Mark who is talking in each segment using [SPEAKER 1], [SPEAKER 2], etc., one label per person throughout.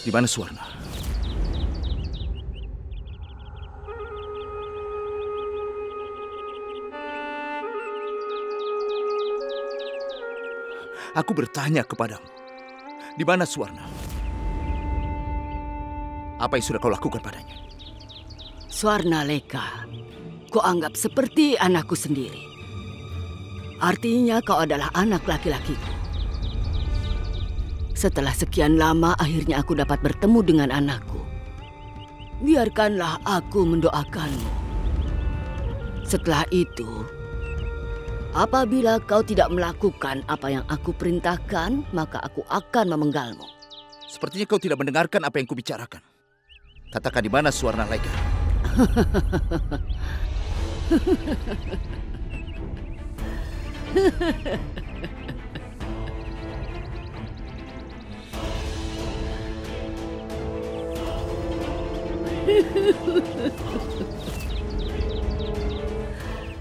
[SPEAKER 1] Di mana Suwarna? Aku bertanya kepadamu, di mana Suwarna? Apa yang sudah kau lakukan padanya?
[SPEAKER 2] Suwarna Leka, kau anggap seperti anakku sendiri. Artinya kau adalah anak laki-lakiku. Setelah sekian lama, akhirnya aku dapat bertemu dengan anakku. Biarkanlah aku mendoakanmu. Setelah itu, apabila kau tidak melakukan apa yang aku perintahkan, maka aku akan memenggalmu.
[SPEAKER 1] Sepertinya kau tidak mendengarkan apa yang kubicarakan. Katakan di mana Suwarna Leka?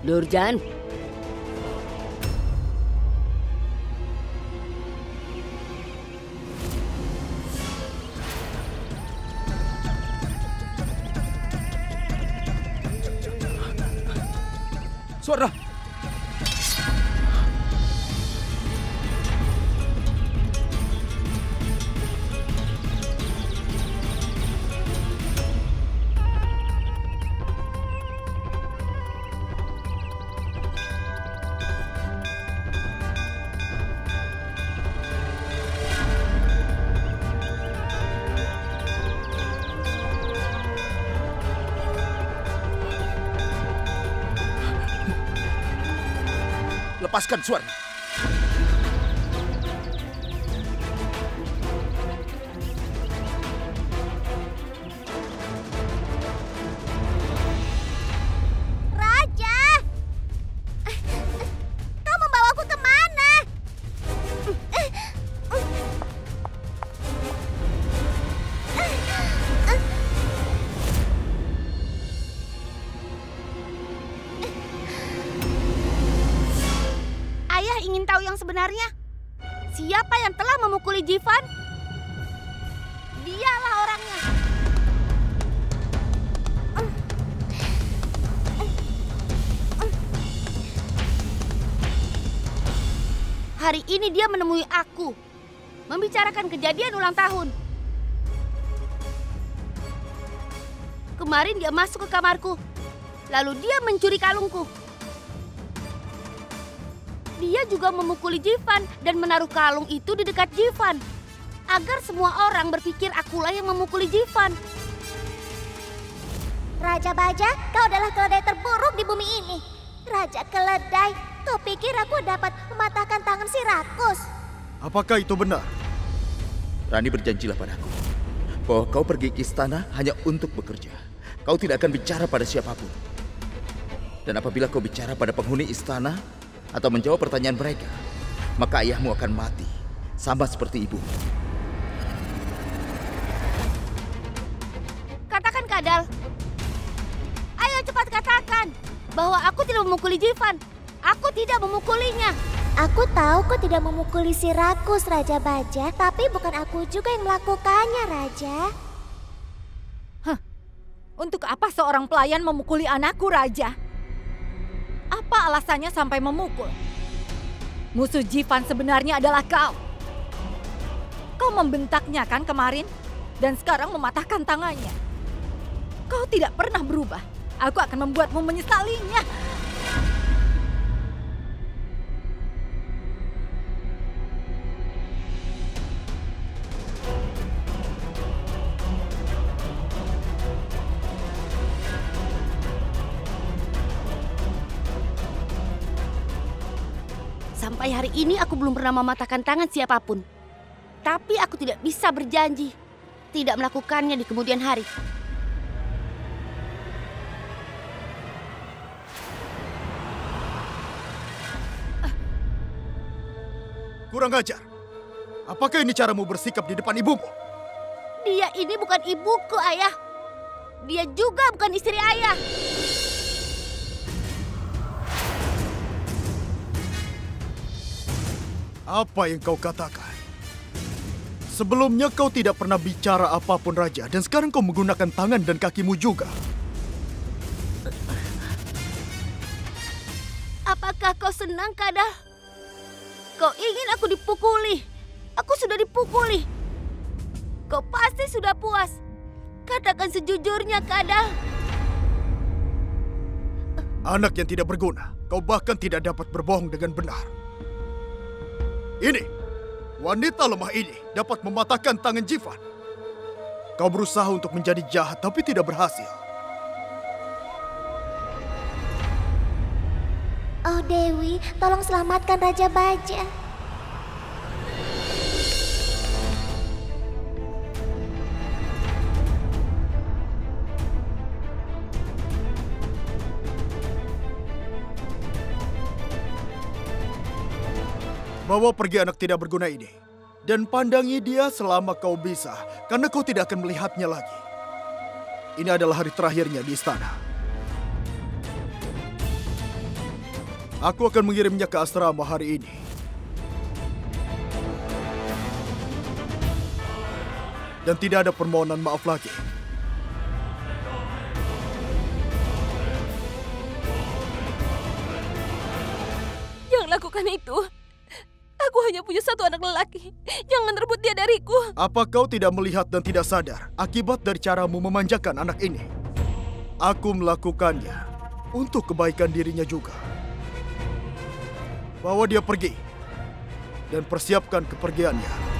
[SPEAKER 2] Nurjan,
[SPEAKER 1] Suwarna! Lepaskan Suwarna.
[SPEAKER 3] Raja! Kau membawaku kemana? Ayah ingin tahu yang sebenarnya. Siapa yang telah memukuli Jivan? Dialah orangnya. Hari ini dia menemui aku, membicarakan kejadian ulang tahun. Kemarin dia masuk ke kamarku, lalu dia mencuri kalungku. Dia juga memukuli Jivan dan menaruh kalung itu di dekat Jivan, agar semua orang berpikir akulah yang memukuli Jivan. Raja Baja, kau adalah keledai terburuk di bumi ini. Raja Keledai, kau pikir aku dapat mematahkan tangan si rakus?
[SPEAKER 4] Apakah itu benar?
[SPEAKER 1] Rani, berjanjilah padaku bahwa kau pergi ke istana hanya untuk bekerja. Kau tidak akan bicara pada siapapun. Dan apabila kau bicara pada penghuni istana atau menjawab pertanyaan mereka, maka ayahmu akan mati, sama seperti ibu.
[SPEAKER 3] Katakan, Kadal. Ayo cepat katakan bahwa aku tidak memukuli Jivan. Aku tidak memukulinya. Aku tahu kau tidak memukuli si rakus, Raja Baja. Tapi bukan aku juga yang melakukannya, Raja.
[SPEAKER 5] Untuk apa seorang pelayan memukuli anakku, Raja? Apa alasannya sampai memukul? Musuh Jivan sebenarnya adalah kau. Kau membentaknya kan kemarin? Dan sekarang mematahkan tangannya. Kau tidak pernah berubah. Aku akan membuatmu menyesalinya.
[SPEAKER 3] Sampai hari ini aku belum pernah mematahkan tangan siapapun. Tapi aku tidak bisa berjanji tidak melakukannya di kemudian hari.
[SPEAKER 4] Kurang ajar. Apakah ini caramu bersikap di depan ibumu?
[SPEAKER 3] Dia ini bukan ibuku, Ayah. Dia juga bukan istri Ayah.
[SPEAKER 4] Apa yang kau katakan? Sebelumnya kau tidak pernah bicara apapun, Raja. Dan sekarang kau menggunakan tangan dan kakimu juga.
[SPEAKER 3] Apakah kau senang, Kadal? Kau ingin aku dipukuli? Aku sudah dipukuli. Kau pasti sudah puas. Katakan sejujurnya, Kadal.
[SPEAKER 4] Anak yang tidak berguna. Kau bahkan tidak dapat berbohong dengan benar. Ini, wanita lemah ini dapat mematahkan tangan Jivan. Kau berusaha untuk menjadi jahat tapi tidak berhasil.
[SPEAKER 3] Oh Dewi, tolong selamatkan Raja Baja.
[SPEAKER 4] Bawa pergi anak tidak berguna ini. Dan pandangi dia selama kau bisa, karena kau tidak akan melihatnya lagi. Ini adalah hari terakhirnya di istana. Aku akan mengirimnya ke asrama hari ini. Dan tidak ada permohonan maaf lagi.
[SPEAKER 6] Jangan lakukan itu. Aku hanya punya satu anak lelaki. Jangan rebut dia dariku.
[SPEAKER 4] Apa kau tidak melihat dan tidak sadar akibat dari caramu memanjakan anak ini? Aku melakukannya untuk kebaikan dirinya juga. Bawa dia pergi dan persiapkan kepergiannya.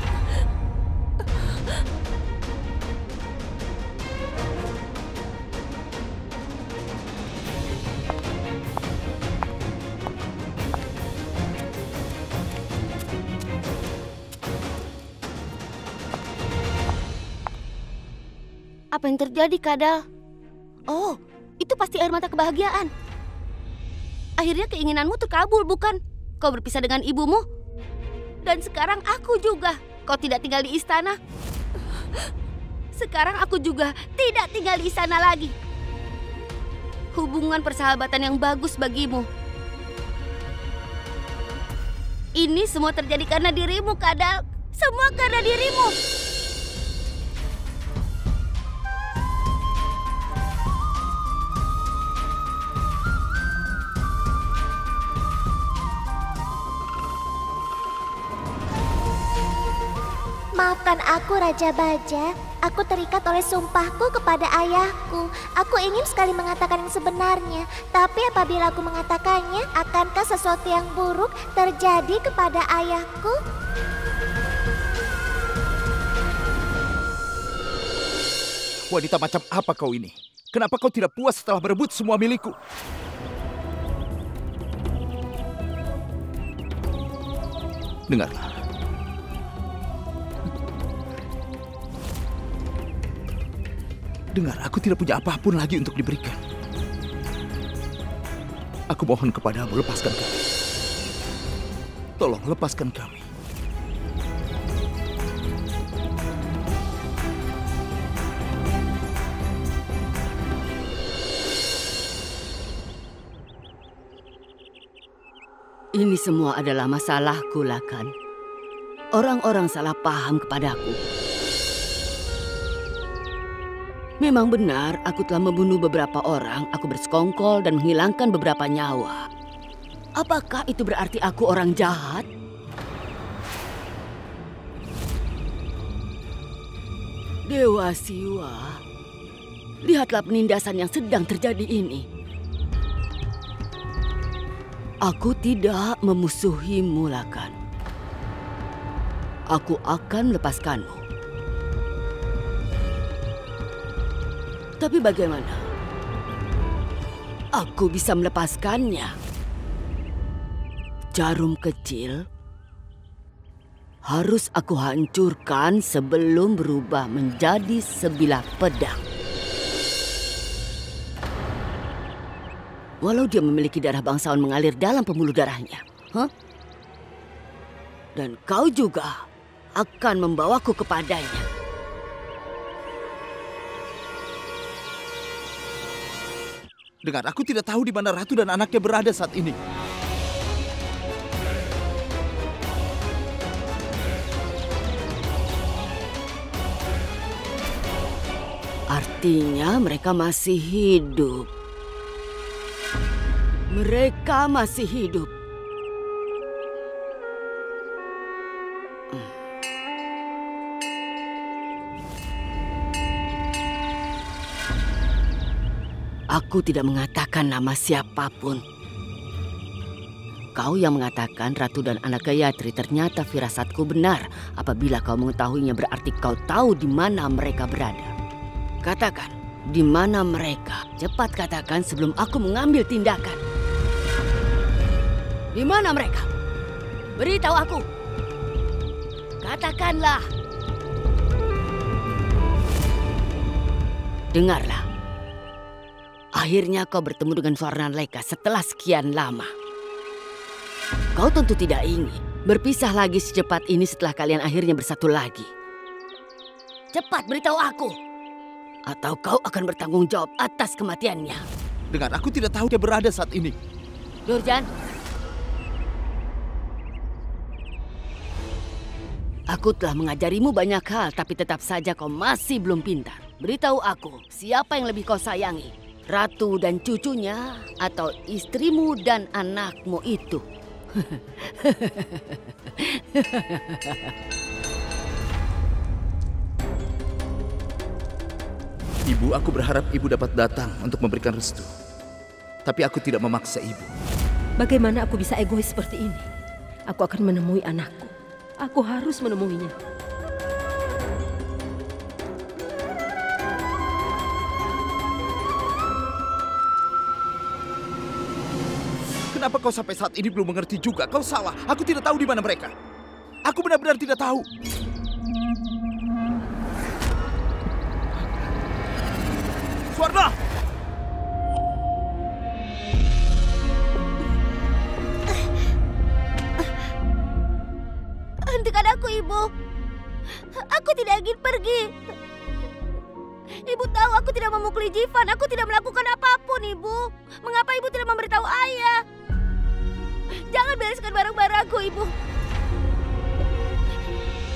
[SPEAKER 3] Apa yang terjadi, Kadal? Oh, itu pasti air mata kebahagiaan. Akhirnya keinginanmu terkabul, bukan? Kau berpisah dengan ibumu. Dan sekarang aku juga. Kau tidak tinggal di istana. Sekarang aku juga tidak tinggal di istana lagi. Hubungan persahabatan yang bagus bagimu. Ini semua terjadi karena dirimu, Kadal. Semua karena dirimu. Maafkan aku, Raja Baja. Aku terikat oleh sumpahku kepada ayahku. Aku ingin sekali mengatakan yang sebenarnya. Tapi apabila aku mengatakannya, akankah sesuatu yang buruk terjadi kepada ayahku?
[SPEAKER 1] Wanita macam apa kau ini? Kenapa kau tidak puas setelah berebut semua milikku? Dengarlah. Dengar, aku tidak punya apapun lagi untuk diberikan. Aku mohon kepadamu, lepaskan kami. Tolong lepaskan kami.
[SPEAKER 2] Ini semua adalah masalahku, Lakan. Orang-orang salah paham kepadaku. Memang benar, aku telah membunuh beberapa orang, aku bersekongkol dan menghilangkan beberapa nyawa. Apakah itu berarti aku orang jahat? Dewa Siwa, lihatlah penindasan yang sedang terjadi ini. Aku tidak memusuhimu, Lakan. Aku akan melepaskanmu. Tapi bagaimana? Aku bisa melepaskannya. Jarum kecil harus aku hancurkan sebelum berubah menjadi sebilah pedang. Walau dia memiliki darah bangsawan mengalir dalam pembuluh darahnya. Dan kau juga akan membawaku kepadanya.
[SPEAKER 1] Dengar, aku tidak tahu di mana ratu dan anaknya berada saat ini.
[SPEAKER 2] Artinya mereka masih hidup. Mereka masih hidup. Aku tidak mengatakan nama siapapun. Kau yang mengatakan Ratu dan anak Gayatri, ternyata firasatku benar. Apabila kau mengetahuinya berarti kau tahu di mana mereka berada. Katakan, di mana mereka? Cepat katakan sebelum aku mengambil tindakan. Di mana mereka? Beritahu aku. Katakanlah. Dengarlah. Akhirnya kau bertemu dengan Swarnaleka setelah sekian lama. Kau tentu tidak ingin berpisah lagi secepat ini setelah kalian akhirnya bersatu lagi. Cepat beritahu aku. Atau kau akan bertanggung jawab atas kematiannya.
[SPEAKER 1] Dengar, aku tidak tahu dia berada saat ini.
[SPEAKER 2] Durjan. Aku telah mengajarimu banyak hal, tapi tetap saja kau masih belum pintar. Beritahu aku, siapa yang lebih kau sayangi? Ratu dan cucunya, atau istrimu dan anakmu itu?
[SPEAKER 1] Ibu, aku berharap ibu dapat datang untuk memberikan restu. Tapi aku tidak memaksa ibu.
[SPEAKER 6] Bagaimana aku bisa egois seperti ini? Aku akan menemui anakku. Aku harus menemuinya.
[SPEAKER 1] Kenapa kau sampai saat ini belum mengerti juga? Kau salah. Aku tidak tahu di mana mereka. Aku benar-benar tidak tahu. Swarna!
[SPEAKER 3] Hentikan aku, Ibu. Aku tidak ingin pergi. Ibu tahu aku tidak memukuli Jivan. Aku tidak melakukan apapun, Ibu. Mengapa Ibu tidak memberitahu Ayah? Jangan bereskan barang-barangku, Ibu.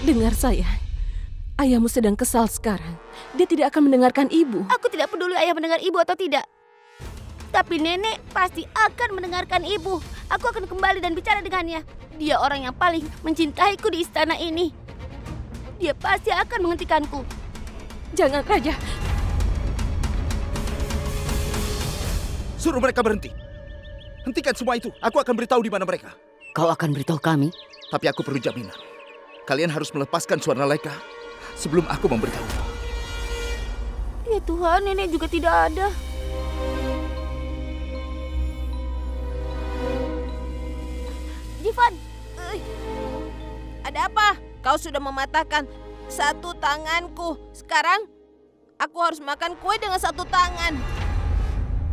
[SPEAKER 6] Dengar sayang. Ayahmu sedang kesal sekarang. Dia tidak akan mendengarkan ibu.
[SPEAKER 3] Aku tidak peduli Ayah mendengar Ibu atau tidak. Tapi Nenek pasti akan mendengarkan Ibu. Aku akan kembali dan bicara dengannya. Dia orang yang paling mencintaiku di istana ini. Dia pasti akan menghentikanku.
[SPEAKER 6] Jangan, Raja.
[SPEAKER 1] Suruh mereka berhenti. Hentikan semua itu. Aku akan beritahu di mana mereka.
[SPEAKER 2] Kau akan beritahu kami?
[SPEAKER 1] Tapi aku perlu jaminan. Kalian harus melepaskan Swarnaleka sebelum aku memberitahu.
[SPEAKER 3] Ya Tuhan, Nenek juga tidak ada. Jivan!
[SPEAKER 7] Ada apa? Kau sudah mematahkan satu tanganku. Sekarang aku harus makan kue dengan satu tangan.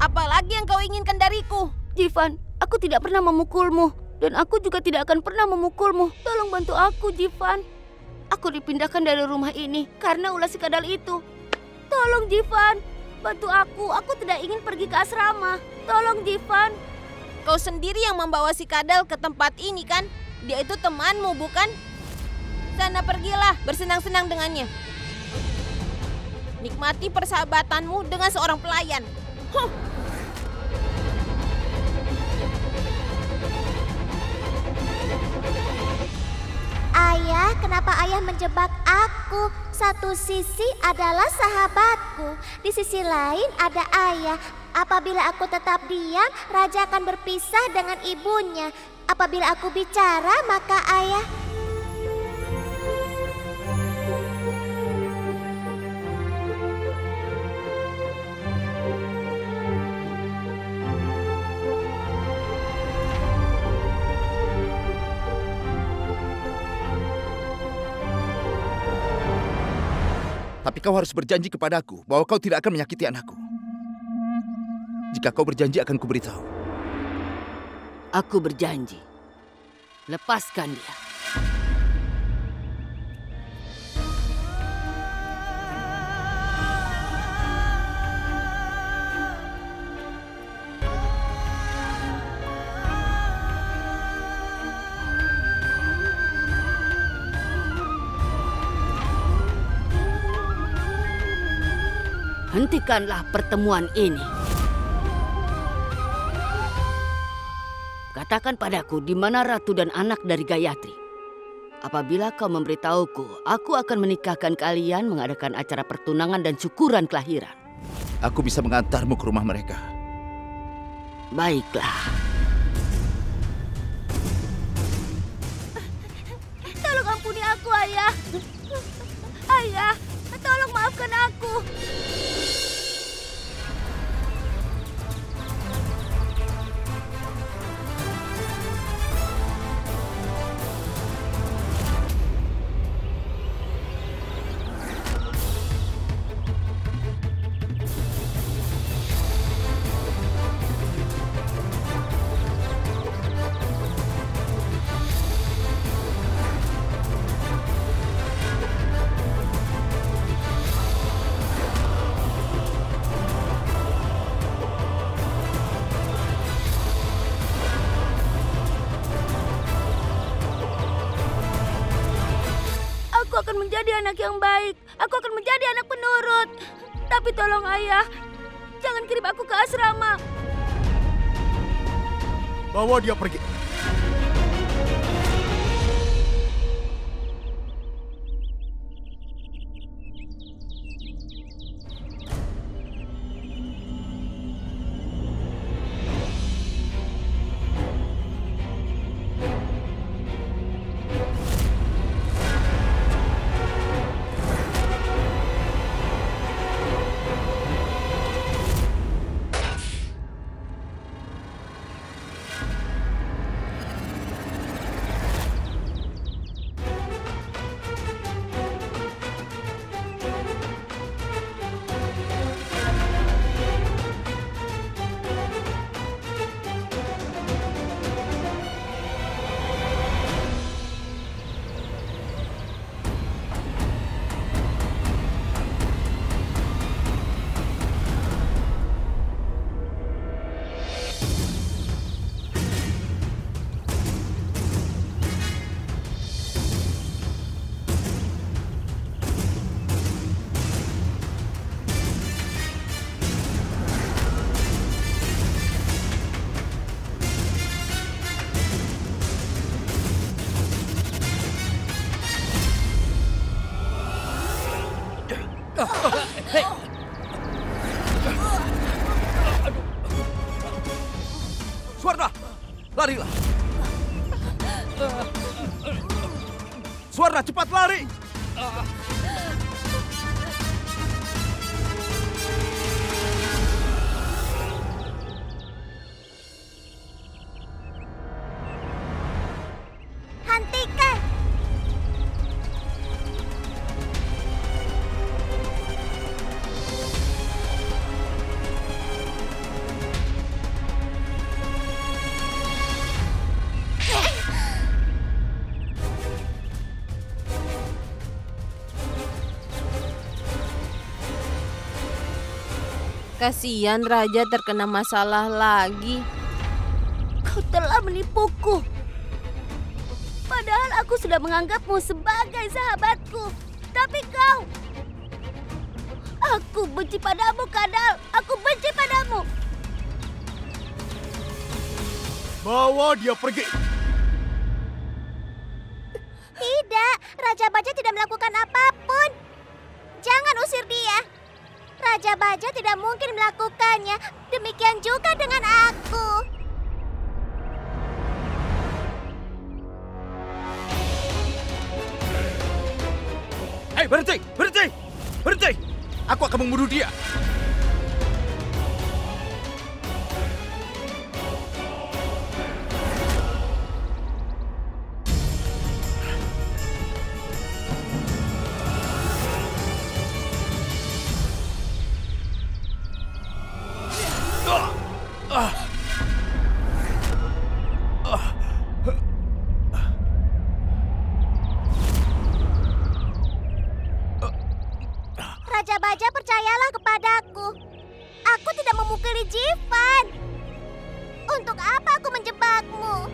[SPEAKER 7] Apalagi yang kau inginkan dariku?
[SPEAKER 3] Jivan, aku tidak pernah memukulmu. Dan aku juga tidak akan pernah memukulmu. Tolong bantu aku, Jivan. Aku dipindahkan dari rumah ini karena ulah si kadal itu. Tolong, Jivan. Bantu aku. Aku tidak ingin pergi ke asrama. Tolong, Jivan.
[SPEAKER 7] Kau sendiri yang membawa si kadal ke tempat ini, kan? Dia itu temanmu, bukan? Sana pergilah, bersenang-senang dengannya. Nikmati persahabatanmu dengan seorang pelayan. Huh.
[SPEAKER 3] Ayah, kenapa Ayah menjebak aku? Satu sisi adalah sahabatku, di sisi lain ada Ayah. Apabila aku tetap diam, Raja akan berpisah dengan ibunya. Apabila aku bicara, maka Ayah...
[SPEAKER 1] Tapi kau harus berjanji kepadaku bahwa kau tidak akan menyakiti anakku. Jika kau berjanji akan kuberitahu.
[SPEAKER 2] Aku berjanji. Lepaskan dia. hentikanlah pertemuan ini. Katakan padaku di mana ratu dan anak dari Gayatri. Apabila kau memberitahuku, aku akan menikahkan kalian, mengadakan acara pertunangan dan syukuran kelahiran.
[SPEAKER 1] Aku bisa mengantarmu ke rumah mereka.
[SPEAKER 2] Baiklah.
[SPEAKER 3] Tolong ampuni aku, Ayah. Ayah, tolong maafkan aku. Aku akan menjadi anak yang baik. Aku akan menjadi anak penurut. Tapi tolong Ayah, jangan kirim aku ke asrama.
[SPEAKER 4] Bawa dia pergi.
[SPEAKER 1] Swarna, larilah. Swarna, cepat lari.
[SPEAKER 3] Hentikan.
[SPEAKER 7] Kasihan Raja terkena masalah lagi.
[SPEAKER 3] Kau telah menipuku. Padahal aku sudah menganggapmu sebagai sahabatku. Tapi kau... Aku benci padamu, Kadal. Aku benci padamu.
[SPEAKER 4] Bawa dia pergi.
[SPEAKER 3] Tidak, Raja Baja tidak melakukan apapun. Jangan usir dia. Raja Baja tidak mungkin melakukannya. Demikian juga dengan aku.
[SPEAKER 1] Hei, berhenti, berhenti, berhenti. Aku akan membunuh dia.
[SPEAKER 3] Raja Baja, percayalah kepadaku. Aku tidak memukuli Jivan. Untuk apa aku menjebakmu?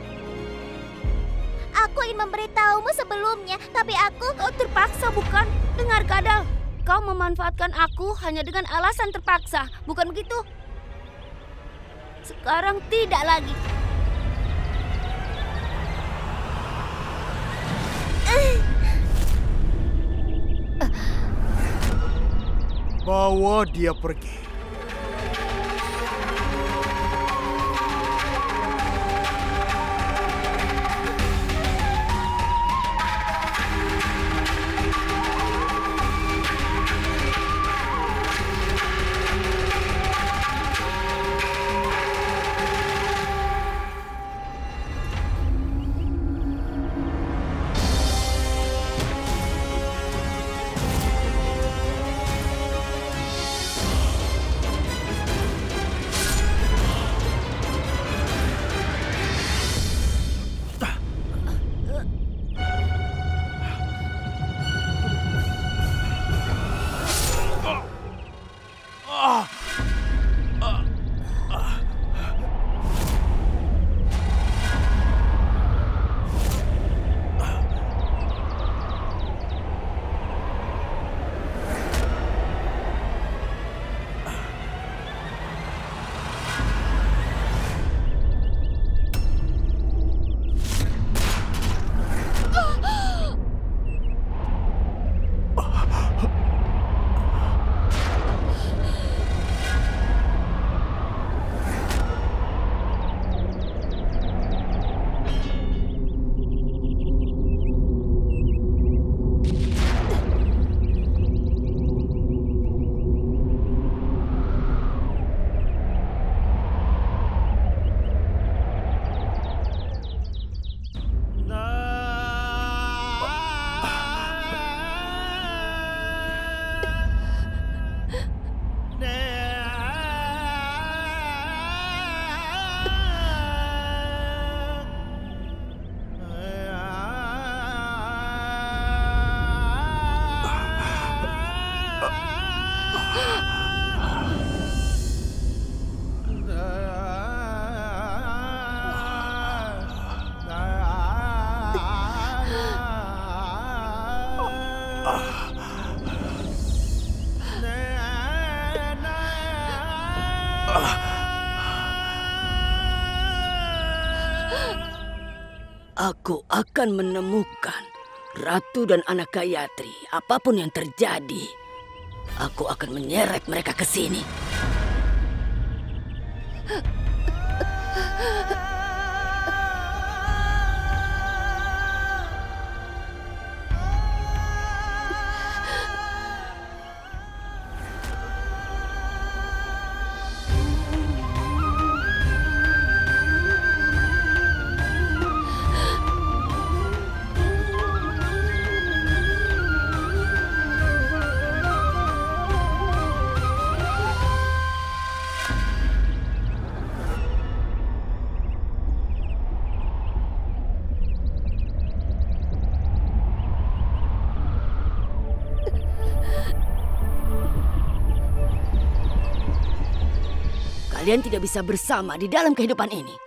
[SPEAKER 3] Aku ingin memberitahumu sebelumnya, tapi aku...
[SPEAKER 5] Kau terpaksa, bukan? Dengar, Kadal. Kau
[SPEAKER 3] memanfaatkan aku hanya dengan alasan terpaksa, bukan begitu? Sekarang tidak lagi.
[SPEAKER 4] Bawa dia pergi.
[SPEAKER 2] Aku akan menemukan Ratu dan anak Gayatri. Apapun yang terjadi, aku akan menyeret mereka ke sini. Kalian tidak bisa bersama di dalam kehidupan ini.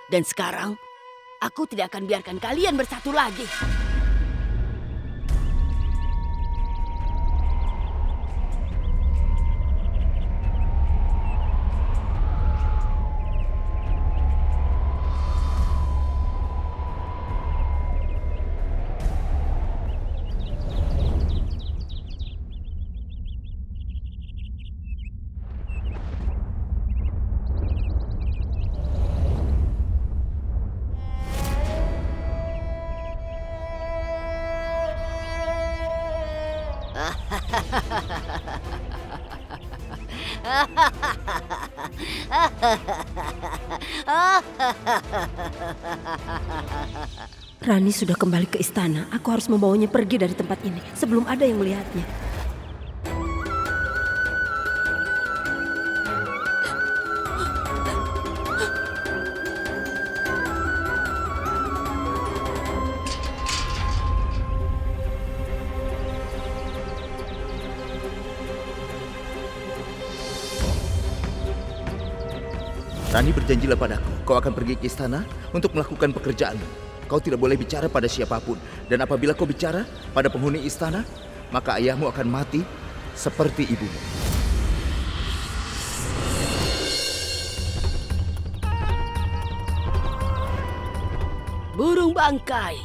[SPEAKER 2] Dan sekarang, aku tidak akan biarkan kalian bersatu lagi.
[SPEAKER 8] Rani sudah kembali ke istana. Aku harus membawanya pergi dari tempat ini sebelum ada yang melihatnya.
[SPEAKER 1] Rani, berjanjilah padaku, kau akan pergi ke istana untuk melakukan pekerjaanmu. Kau tidak boleh bicara pada siapapun. Dan apabila kau bicara pada penghuni istana, maka ayahmu akan mati seperti ibumu.
[SPEAKER 2] Burung bangkai.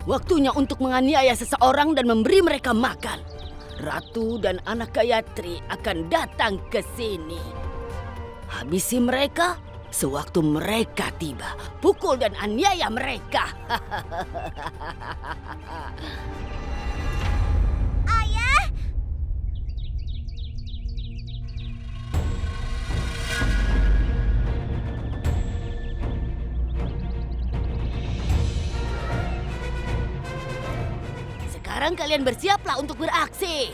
[SPEAKER 2] Waktunya untuk menganiaya seseorang dan memberi mereka makan. Ratu dan anak Gayatri akan datang ke sini. Habisi mereka sewaktu mereka tiba. Pukul dan aniaya mereka.
[SPEAKER 3] Ayah!
[SPEAKER 2] Sekarang kalian bersiaplah untuk beraksi.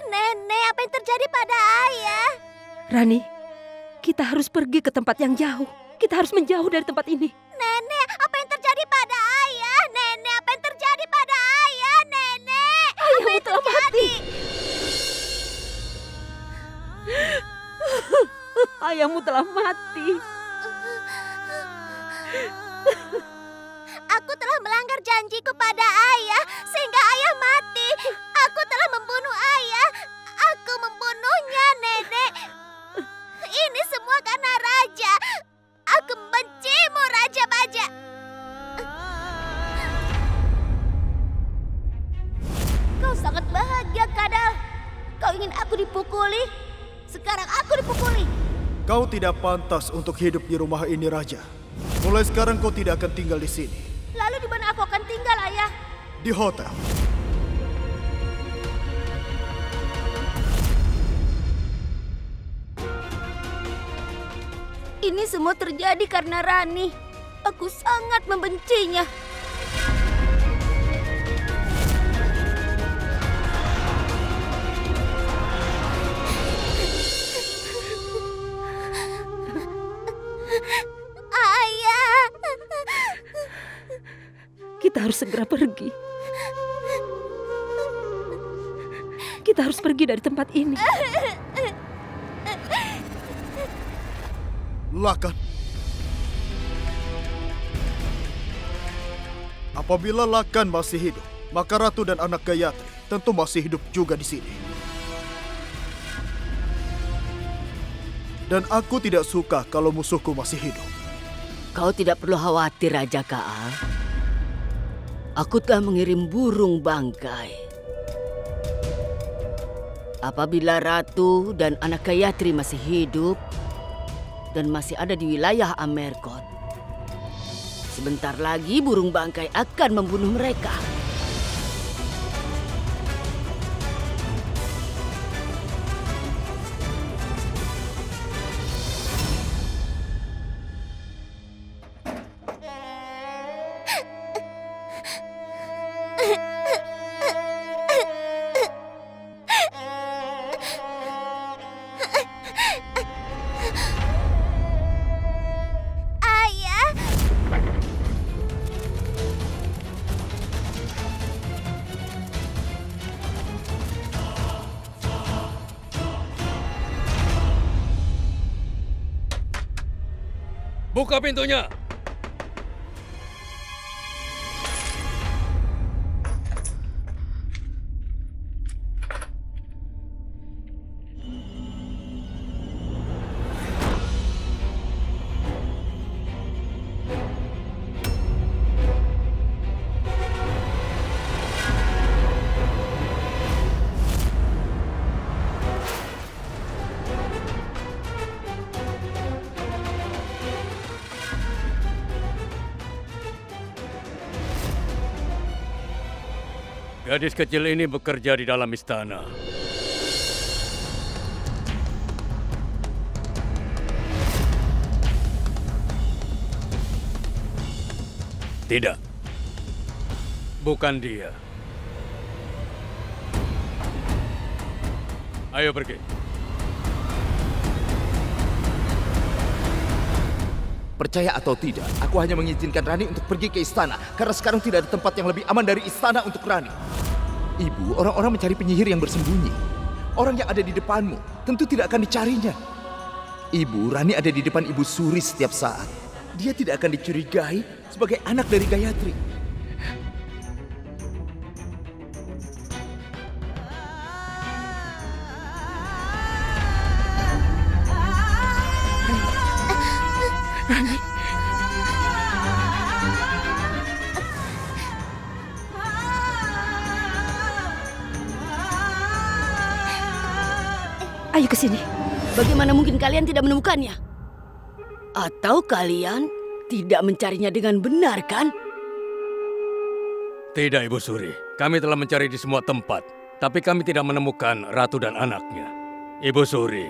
[SPEAKER 3] Nenek, apa yang terjadi pada ayah?
[SPEAKER 8] Rani, kita harus pergi ke tempat yang jauh. Kita harus menjauh dari tempat ini.
[SPEAKER 3] Nenek, apa yang terjadi pada ayah? Nenek, apa yang terjadi pada ayah? Nenek,
[SPEAKER 8] Ayahmu telah mati. Ayahmu telah mati.
[SPEAKER 3] aku telah melanggar janjiku pada ayah sehingga ayah mati. Aku telah membunuh ayah. Aku membunuhnya, Nenek. Ini semua karena Raja. Aku membencimu, Raja Baja. Kau sangat bahagia, Kadal. Kau ingin aku dipukuli? Sekarang aku dipukuli.
[SPEAKER 4] Kau tidak pantas untuk hidup di rumah ini, Raja. Mulai sekarang kau tidak akan tinggal di sini.
[SPEAKER 3] Lalu di mana aku akan tinggal, Ayah?
[SPEAKER 4] Di hotel.
[SPEAKER 3] Ini semua terjadi karena Rani. Aku sangat membencinya. Ayah.
[SPEAKER 8] Kita harus segera pergi. Kita harus pergi dari tempat ini.
[SPEAKER 4] Lakan. Apabila Lakan masih hidup, maka Ratu dan anak Gayatri tentu masih hidup juga di sini. Dan aku tidak suka kalau musuhku masih hidup.
[SPEAKER 2] Kau tidak perlu khawatir, Raja Kaal. Aku telah mengirim burung bangkai. Apabila Ratu dan anak Gayatri masih hidup dan masih ada di wilayah Amerkot, sebentar lagi burung bangkai akan membunuh mereka.
[SPEAKER 9] Buka pintunya! Gadis kecil ini bekerja di dalam istana. Tidak. Bukan dia. Ayo pergi.
[SPEAKER 1] Percaya atau tidak, aku hanya mengizinkan Rani untuk pergi ke istana karena sekarang tidak ada tempat yang lebih aman dari istana untuk Rani. Ibu, orang-orang mencari penyihir yang bersembunyi. Orang yang ada di depanmu tentu tidak akan dicarinya. Ibu, Rani ada di depan Ibu Suri setiap saat. Dia tidak akan dicurigai sebagai anak dari Gayatri.
[SPEAKER 8] Rani. Ayo ke sini.
[SPEAKER 2] Bagaimana mungkin kalian tidak menemukannya? Atau kalian tidak mencarinya dengan benar, kan?
[SPEAKER 9] Tidak, Ibu Suri. Kami telah mencari di semua tempat, tapi kami tidak menemukan ratu dan anaknya. Ibu Suri,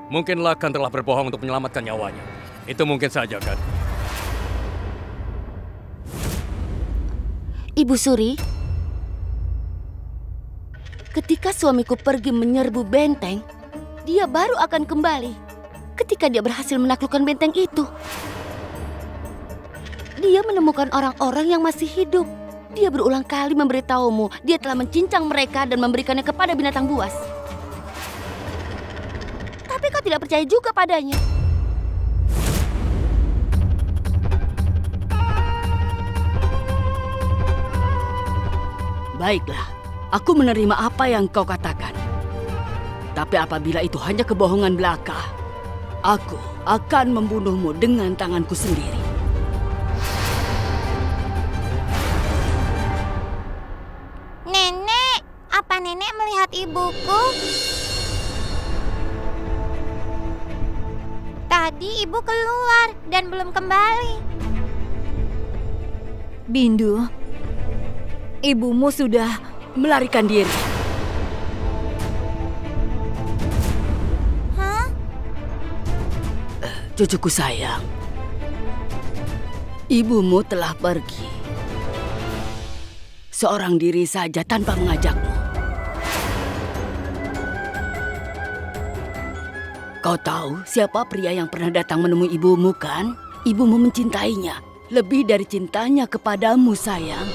[SPEAKER 9] mungkin Lakan telah berbohong untuk menyelamatkan nyawanya. Itu mungkin saja, kan?
[SPEAKER 3] Ibu Suri, ketika suamiku pergi menyerbu benteng, dia baru akan kembali ketika dia berhasil menaklukkan benteng itu. Dia menemukan orang-orang yang masih hidup. Dia berulang kali memberitahumu dia telah mencincang mereka dan memberikannya kepada binatang buas. Tapi kau tidak percaya juga padanya.
[SPEAKER 2] Baiklah, aku menerima apa yang kau katakan. Tapi apabila itu hanya kebohongan belaka, aku akan membunuhmu dengan tanganku sendiri.
[SPEAKER 3] Nenek, apa nenek melihat ibuku? Tadi ibu keluar dan belum kembali.
[SPEAKER 5] Bindu, ibumu sudah
[SPEAKER 2] Melarikan diri.
[SPEAKER 3] Hah?
[SPEAKER 2] Cucuku sayang, ibumu telah pergi seorang diri saja tanpa mengajakmu. Kau tahu siapa pria yang pernah datang menemui ibumu, kan? Ibumu mencintainya lebih dari cintanya kepadamu, sayang.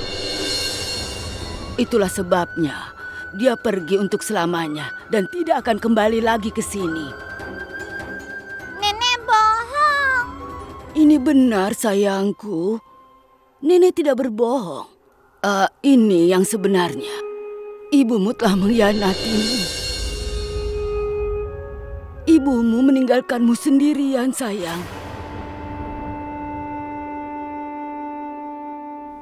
[SPEAKER 2] Itulah sebabnya dia pergi untuk selamanya dan tidak akan kembali lagi ke sini.
[SPEAKER 3] Nenek bohong.
[SPEAKER 2] Ini benar, sayangku. Nenek tidak berbohong. Ini yang sebenarnya. Ibumu telah mengkhianatimu. Ibumu meninggalkanmu sendirian, sayang.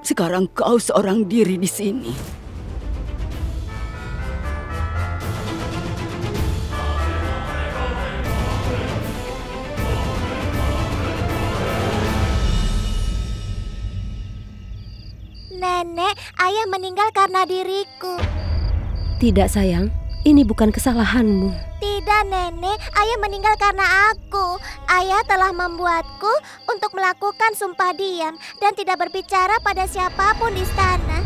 [SPEAKER 2] Sekarang kau seorang diri di sini.
[SPEAKER 3] Nenek, ayah meninggal karena diriku.
[SPEAKER 8] Tidak, sayang. Ini bukan kesalahanmu.
[SPEAKER 3] Tidak, Nenek. Ayah meninggal karena aku. Ayah telah membuatku untuk melakukan sumpah diam dan tidak berbicara pada siapapun di istana.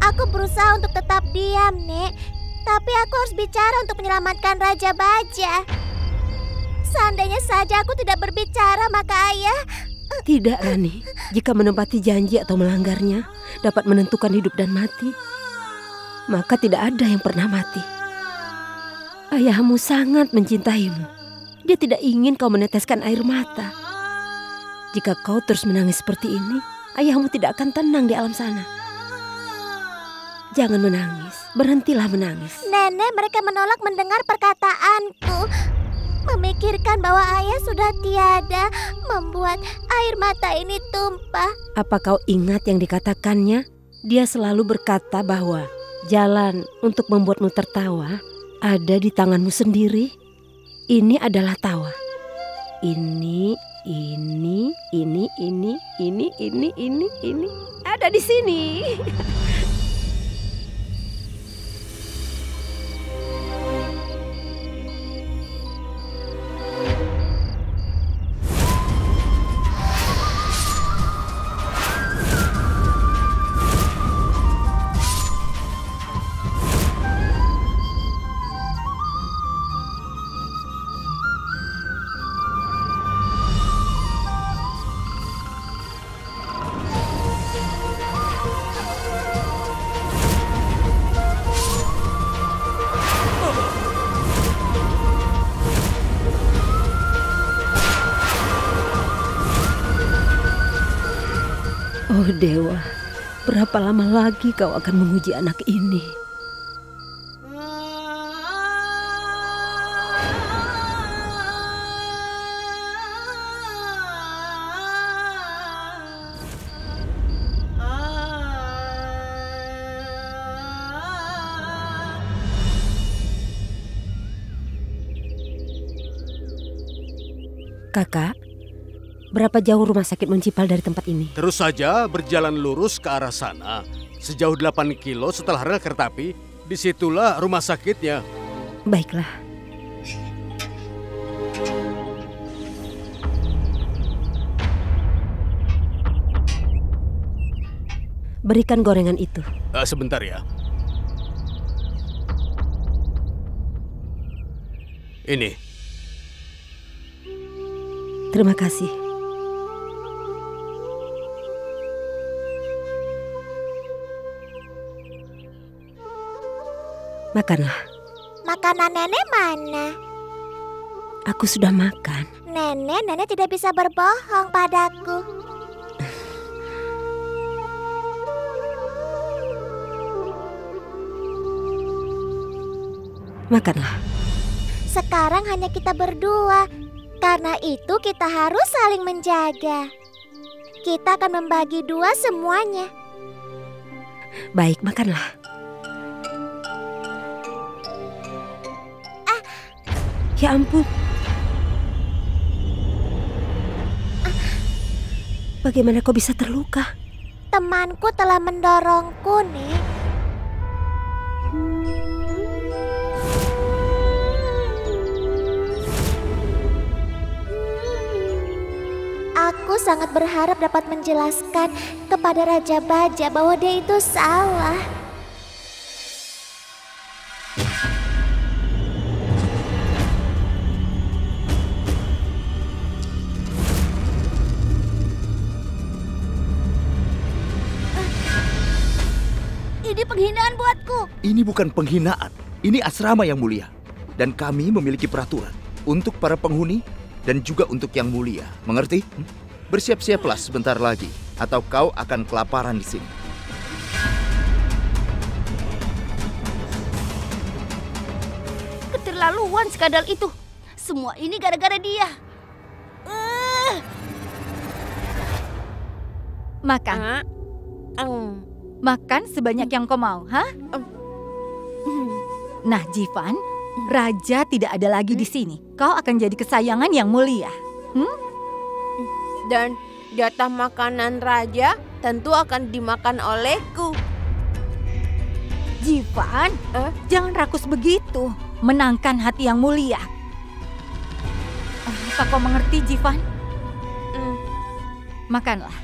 [SPEAKER 3] Aku berusaha untuk tetap diam, Nek. Tapi aku harus bicara untuk menyelamatkan Raja Baja. Seandainya saja aku tidak berbicara, maka ayah...
[SPEAKER 8] Tidak, Rani. Jika menempati janji atau melanggarnya dapat menentukan hidup dan mati, maka tidak ada yang pernah mati. Ayahmu sangat mencintaimu. Dia tidak ingin kau meneteskan air mata. Jika kau terus menangis seperti ini, ayahmu tidak akan tenang di alam sana. Jangan menangis, berhentilah menangis.
[SPEAKER 3] Nenek, mereka menolak mendengar perkataanku. Memikirkan bahwa ayah sudah tiada, membuat air mata ini tumpah.
[SPEAKER 8] Apa kau ingat yang dikatakannya? Dia selalu berkata bahwa jalan untuk membuatmu tertawa ada di tanganmu sendiri. Ini adalah tawa. Ini ada di sini. Oh Dewa, berapa lama lagi kau akan menguji anak ini? Kakak, berapa jauh rumah sakit Muncipal dari tempat ini?
[SPEAKER 10] Terus saja berjalan lurus ke arah sana. Sejauh 8 kilo setelah rel kereta api, disitulah rumah sakitnya.
[SPEAKER 8] Baiklah. Berikan gorengan itu.
[SPEAKER 10] Sebentar ya. Ini.
[SPEAKER 8] Terima kasih. Makanlah.
[SPEAKER 3] Makanan nenek mana?
[SPEAKER 8] Aku sudah makan.
[SPEAKER 3] Nenek tidak bisa berbohong padaku.
[SPEAKER 8] Makanlah.
[SPEAKER 3] Sekarang hanya kita berdua. Karena itu kita harus saling menjaga. Kita akan membagi 2 semuanya.
[SPEAKER 8] Baik, makanlah. Ya ampun. Bagaimana kau bisa terluka?
[SPEAKER 3] Temanku telah mendorongku, Nek. Aku sangat berharap dapat menjelaskan kepada Raja Baja bahwa dia itu salah. Ini penghinaan buatku.
[SPEAKER 1] Ini bukan penghinaan. Ini asrama yang mulia. Dan kami memiliki peraturan untuk para penghuni dan juga untuk yang mulia. Mengerti? Bersiap-siaplah sebentar lagi, atau kau akan kelaparan di sini.
[SPEAKER 3] Keterlaluan sekadal itu. Semua ini gara-gara dia.
[SPEAKER 5] Makan. Makan sebanyak yang kau mau, ha? Nah, Jivan, Raja tidak ada lagi di sini. Kau akan jadi kesayangan yang mulia.
[SPEAKER 7] Dan jatah makanan raja tentu akan dimakan olehku.
[SPEAKER 5] Jivan, jangan rakus begitu. Menangkan hati yang mulia. Apa kau mengerti, Jivan? Makanlah.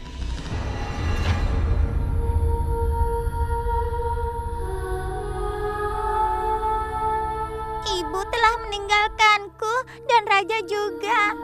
[SPEAKER 3] Ibu telah meninggalkanku dan Raja juga.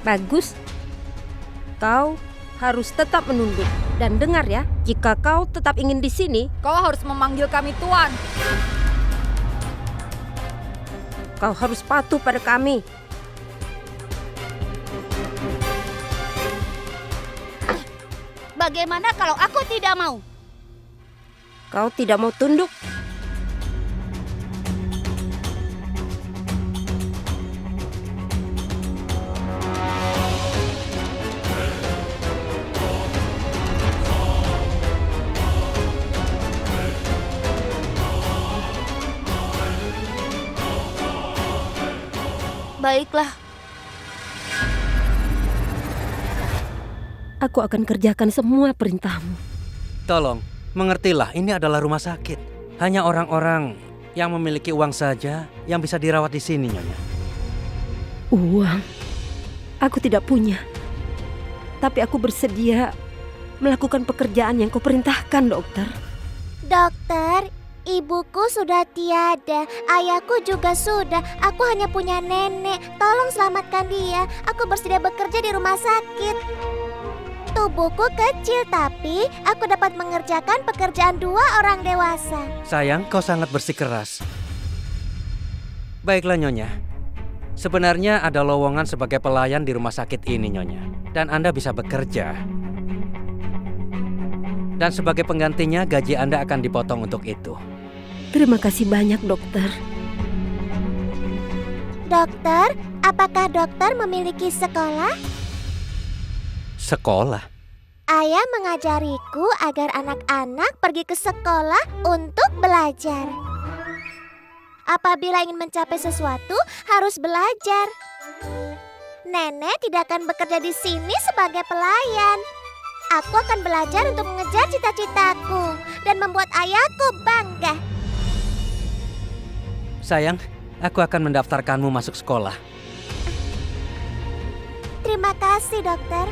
[SPEAKER 8] Bagus. Kau harus tetap menunduk. Dan dengar ya, jika kau tetap ingin di sini,
[SPEAKER 5] Kau harus memanggil kami Tuan.
[SPEAKER 8] kau harus patuh pada kami.
[SPEAKER 3] Bagaimana kalau aku tidak mau?
[SPEAKER 8] Kau tidak mau tunduk?
[SPEAKER 3] Baiklah.
[SPEAKER 8] Aku akan kerjakan semua perintahmu.
[SPEAKER 11] Tolong, mengertilah ini adalah rumah sakit. Hanya orang-orang yang memiliki uang saja yang bisa dirawat di sini, Nyonya.
[SPEAKER 8] Uang? Aku tidak punya. Tapi aku bersedia melakukan pekerjaan yang kau perintahkan, dokter.
[SPEAKER 3] Dokter, ibuku sudah tiada, ayahku juga sudah. Aku hanya punya nenek. Tolong selamatkan dia. Aku bersedia bekerja di rumah sakit. Tubuhku kecil, tapi aku dapat mengerjakan pekerjaan 2 orang dewasa.
[SPEAKER 11] Sayang, kau sangat bersikeras. Baiklah, Nyonya. Sebenarnya ada lowongan sebagai pelayan di rumah sakit ini, Nyonya. Dan Anda bisa bekerja. Dan sebagai penggantinya, gaji Anda akan dipotong untuk itu.
[SPEAKER 8] Terima kasih banyak, dokter.
[SPEAKER 3] Dokter, apakah dokter memiliki sekolah?
[SPEAKER 11] Sekolah?
[SPEAKER 3] Ayah mengajariku agar anak-anak pergi ke sekolah untuk belajar. Apabila ingin mencapai sesuatu, harus belajar. Nenek tidak akan bekerja di sini sebagai pelayan. Aku akan belajar untuk mengejar cita-citaku dan membuat ayahku bangga.
[SPEAKER 11] Sayang, aku akan mendaftarkanmu masuk sekolah.
[SPEAKER 3] Terima kasih, dokter.